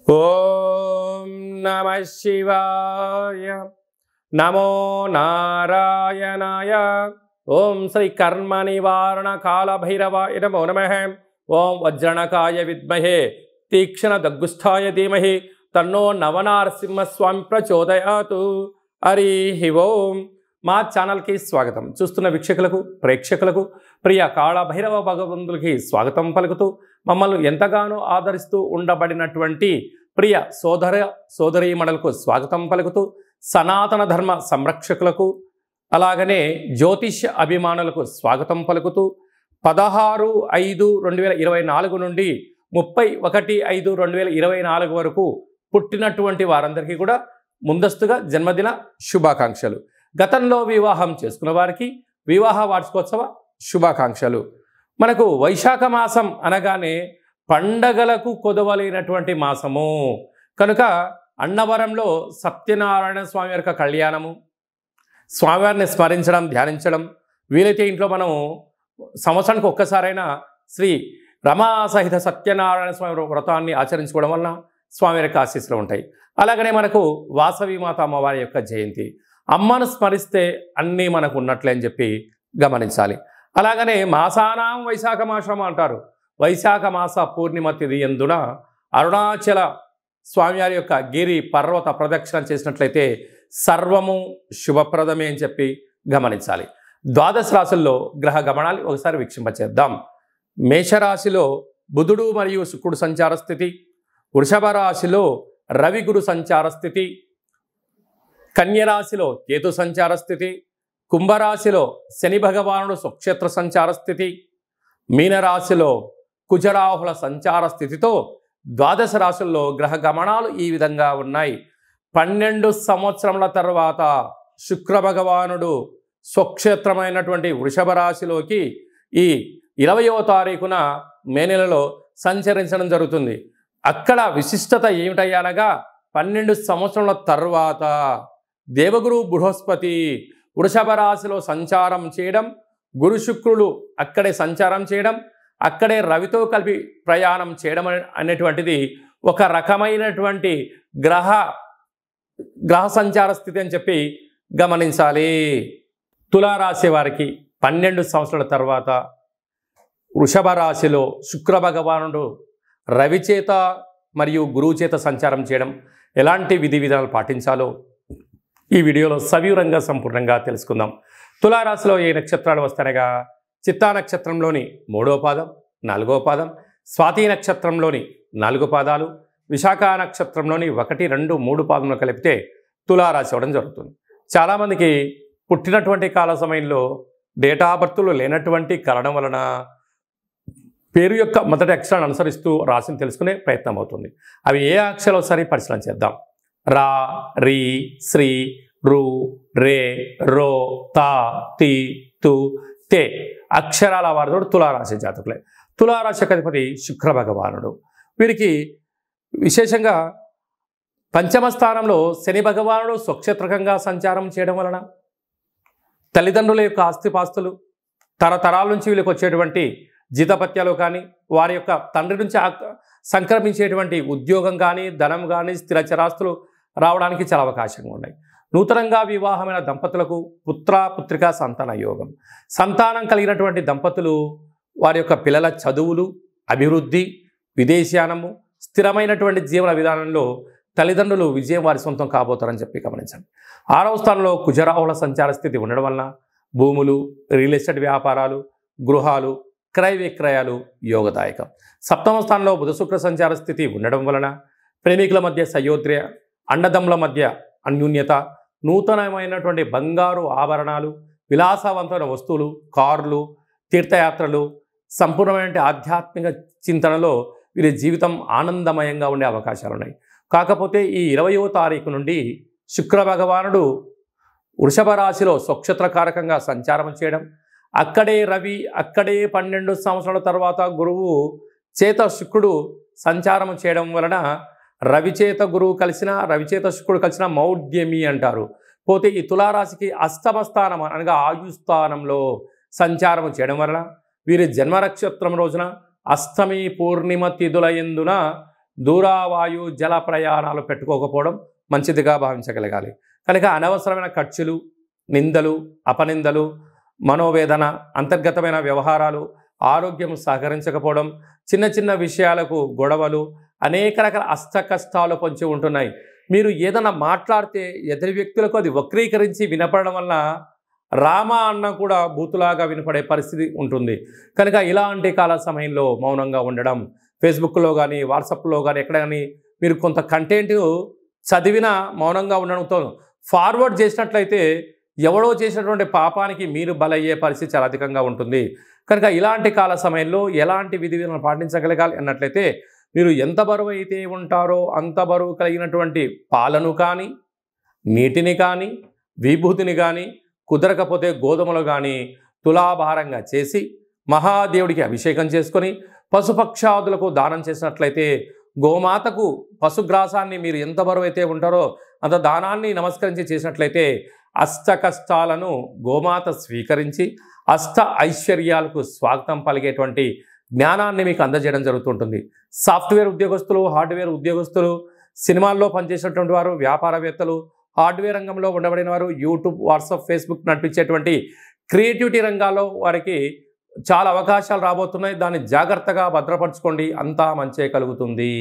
ఓం నమః శివాయ నమో నారాయణాయ ఓం శ్రీ కర్మ నివారణ కాల భైరవాయ నమో నమః ఓం వజ్రణకాయ విద్మహే తీక్షణ దగ్గుస్థాయ ధీమహి తన్నో నవనారసింహస్వామి ప్రచోదయాతు. హరి ఓం. మా ఛానల్కి స్వాగతం. చూస్తున్న వీక్షకులకు ప్రేక్షకులకు ప్రియ కాళ భైరవ భగవంతులకి స్వాగతం పలుకుతూ మమ్మల్ని ఎంతగానో ఆదరిస్తూ ఉండబడినటువంటి ప్రియ సోదర సోదరీమణులకు స్వాగతం పలుకుతూ సనాతన ధర్మ సంరక్షకులకు అలాగనే జ్యోతిష్య అభిమానులకు స్వాగతం పలుకుతూ 16/5/2024 నుండి 31/5/2024 వరకు పుట్టినటువంటి వారందరికీ కూడా ముందస్తుగా జన్మదిన శుభాకాంక్షలు. గతంలో వివాహం చేసుకున్న వారికి వివాహ వార్షికోత్సవ శుభాకాంక్షలు. మనకు వైశాఖ మాసం అనగానే పండగలకు కొదవలైనటువంటి మాసము కనుక అన్నవరంలో సత్యనారాయణ స్వామి యొక్క కళ్యాణము, స్వామివారిని స్మరించడం, ధ్యానించడం, వీలైతే ఇంట్లో మనం సంవత్సరానికి ఒక్కసారైనా శ్రీ రమా సహిత సత్యనారాయణ స్వామి వ్రతాన్ని ఆచరించుకోవడం వలన స్వామి యొక్క ఆశీస్సులు ఉంటాయి. అలాగనే మనకు వాసవి మాత అమ్మవారి యొక్క జయంతి, అమ్మను స్మరిస్తే అన్నీ మనకు ఉన్నట్లే అని చెప్పి గమనించాలి. అలాగనే మాసానాం వైశాఖ మాసం అంటారు. వైశాఖ మాస పూర్ణిమ తిథి యందున అరుణాచల స్వామివారి యొక్క గిరి పర్వత ప్రదక్షిణ చేసినట్లయితే సర్వము శుభప్రదమే అని చెప్పి గమనించాలి. ద్వాదశ రాశుల్లో గ్రహ గమనాలు ఒకసారి వీక్షింపచేద్దాం. మేషరాశిలో బుధుడు మరియు శుక్రుడు సంచార స్థితి, వృషభ రాశిలో రవి గురు సంచార స్థితి, కన్యరాశిలో కేతు సంచార స్థితి, కుంభరాశిలో శని భగవానుడు స్వక్షేత్ర సంచార స్థితి, మీనరాశిలో కుజరాహుల సంచార స్థితితో ద్వాదశ రాశుల్లో గ్రహ గమనాలు ఈ విధంగా ఉన్నాయి. 12 సంవత్సరముల తర్వాత శుక్ర భగవానుడు స్వక్షేత్రమైనటువంటి వృషభ రాశిలోకి ఈ 20వ తారీఖున మే నెలలో సంచరించడం జరుగుతుంది. అక్కడ విశిష్టత ఏమిటయ్యానగా 12 సంవత్సరముల తర్వాత దేవగురు బృహస్పతి వృషభ రాశిలో సంచారం చేయడం, గురు శుక్రులు అక్కడే సంచారం చేయడం, అక్కడే రవితో కలిపి ప్రయాణం చేయడం అనేటువంటిది ఒక రకమైనటువంటి గ్రహ సంచార స్థితి అని చెప్పి గమనించాలి. తులారాశి వారికి 12 సంవత్సరాల తర్వాత వృషభ రాశిలో శుక్ర భగవానుడు రవి చేత మరియు గురువు చేత సంచారం చేయడం, ఎలాంటి విధి విధానాలు పాటించాలో ఈ వీడియోలో సవివరంగా సంపూర్ణంగా తెలుసుకుందాం. తులారాశిలో ఏ నక్షత్రాలు వస్తాయనగా చిత్తా నక్షత్రంలోని 3వ పాదం, 4వ పాదం, స్వాతి నక్షత్రంలోని 4 పాదాలు, విశాఖ నక్షత్రంలోని 1, 2, 3 పాదంలో కలిపితే తులారాశి అవ్వడం జరుగుతుంది. చాలామందికి పుట్టినటువంటి కాల సమయంలో డేటా బర్త్లు లేనటువంటి కారణం వలన పేరు యొక్క మొదటి అక్షరాన్ని అనుసరిస్తూ రాశిని తెలుసుకునే ప్రయత్నం అవుతుంది. అవి ఏ అక్షరాలు ఒకసారి పరిశీలన చేద్దాం. రా, రీ, శ్రీ, రు, రే, రో, తా, తి, తు, తే అక్షరాల వారితో తులారాశి జాతకులే. తులారాశి అధిపతి శుక్ర భగవానుడు. వీరికి విశేషంగా పంచమ స్థానంలో శని భగవానుడు స్వక్షేత్రకంగా సంచారం చేయడం వలన తల్లిదండ్రుల యొక్క ఆస్తిపాస్తులు, తరతరాల నుంచి వీళ్ళకి వచ్చేటువంటి జీతపత్యాలు కానీ, వారి యొక్క తండ్రి నుంచి సంక్రమించేటువంటి ఉద్యోగం కానీ, ధనం కానీ, స్థిరచరాస్తులు రావడానికి చాలా అవకాశంగా ఉన్నాయి. నూతనంగా వివాహమైన దంపతులకు పుత్రికా సంతాన యోగం. సంతానం కలిగినటువంటి దంపతులు వారి యొక్క పిల్లల చదువులు, అభివృద్ధి, విదేశయానము, స్థిరమైనటువంటి జీవన విధానంలో తల్లిదండ్రులు విజయం వారి సొంతం కాబోతారని చెప్పి గమనించండి. 6వ స్థానంలో కుజరాహుల సంచార స్థితి ఉండడం వలన భూములు, రియల్ ఎస్టేట్ వ్యాపారాలు, గృహాలు, క్రయ విక్రయాలు యోగదాయకం. 7వ స్థానంలో బుధ శుక్ర సంచార స్థితి ఉండడం వలన ప్రేమికుల మధ్య సయోధ్య, అన్నదమ్ముల మధ్య అన్యూన్యత, నూతనమైనటువంటి బంగారు ఆభరణాలు, విలాసవంతమైన వస్తువులు, కార్లు, తీర్థయాత్రలు, సంపూర్ణమైన ఆధ్యాత్మిక చింతనలో వీరి జీవితం ఆనందమయంగా ఉండే అవకాశాలు ఉన్నాయి. కాకపోతే ఈ 20వ తారీఖు నుండి శుక్ర భగవానుడు వృషభ రాశిలో స్వక్షేత్రకారకంగా సంచారం చేయడం, అక్కడే రవి, అక్కడే 12 సంవత్సరాల తర్వాత గురువు చేత శుక్రుడు సంచారం చేయడం వలన రవిచేత గురువు కలిసిన, రవిచేత శుక్రుడు కలిసిన మౌఢ్యమి అంటారు. పోతే ఈ తులారాశికి అష్టమ స్థానం అనగా ఆయుస్థానంలో సంచారం చేయడం వలన వీరి జన్మ నక్షత్రం రోజున అష్టమి పూర్ణిమ తిథుల యందున దూరావాయు జల ప్రయాణాలు పెట్టుకోకపోవడం మంచిదిగా భావించగలగాలి. కనుక అనవసరమైన ఖర్చులు, నిందలు, అపనిందలు, మనోవేదన, అంతర్గతమైన వ్యవహారాలు, ఆరోగ్యం సహకరించకపోవడం, చిన్న చిన్న విషయాలకు గొడవలు, అనేక రకాల అష్టకష్టాలు పొంచి ఉంటున్నాయి. మీరు ఏదైనా మాట్లాడితే ఎదుటి వ్యక్తులకు అది వక్రీకరించి వినపడడం వల్ల రామ అన్న కూడా బూతులాగా వినపడే పరిస్థితి ఉంటుంది. కనుక ఇలాంటి కాల సమయంలో మౌనంగా ఉండడం, ఫేస్బుక్లో కానీ వాట్సాప్లో కానీ ఎక్కడ కానీ మీరు కొంత కంటెంట్ చదివిన మౌనంగా ఉండడంతో ఫార్వర్డ్ చేసినట్లయితే ఎవడో చేసినటువంటి పాపానికి మీరు బలయ్యే పరిస్థితి చాలా అధికంగా ఉంటుంది. కనుక ఇలాంటి కాల సమయంలో ఎలాంటి విధి విధానాలు పాటించగలగాలి అన్నట్లయితే మీరు ఎంత బరువు అయితే ఉంటారో అంత బరువు కలిగినటువంటి పాలను కానీ, నీటిని కానీ, విభూతిని కానీ, కుదరకపోతే గోధుమలు కానీ తులాభారంగా చేసి మహాదేవుడికి అభిషేకం చేసుకొని పశుపక్షాదులకు దానం చేసినట్లయితే, గోమాతకు పశుగ్రాసాన్ని మీరు ఎంత బరువు అయితే ఉంటారో అంత దానాన్ని నమస్కరించి చేసినట్లయితే అష్ట కష్టాలను గోమాత స్వీకరించి అష్ట ఐశ్వర్యాలకు స్వాగతం పలిగేటువంటి జ్ఞానాన్ని మీకు అందజేయడం జరుగుతుంటుంది. సాఫ్ట్వేర్ ఉద్యోగస్తులు, హార్డ్వేర్ ఉద్యోగస్తులు, సినిమాల్లో పనిచేసినటువంటి వారు, వ్యాపారవేత్తలు, హార్డ్వేర్ రంగంలో ఉండబడిన వారు, యూట్యూబ్, వాట్సాప్, ఫేస్బుక్ నడిపించేటువంటి క్రియేటివిటీ రంగాల్లో వారికి చాలా అవకాశాలు రాబోతున్నాయి. దాన్ని జాగ్రత్తగా భద్రపరచుకోండి, అంతా మంచే కలుగుతుంది.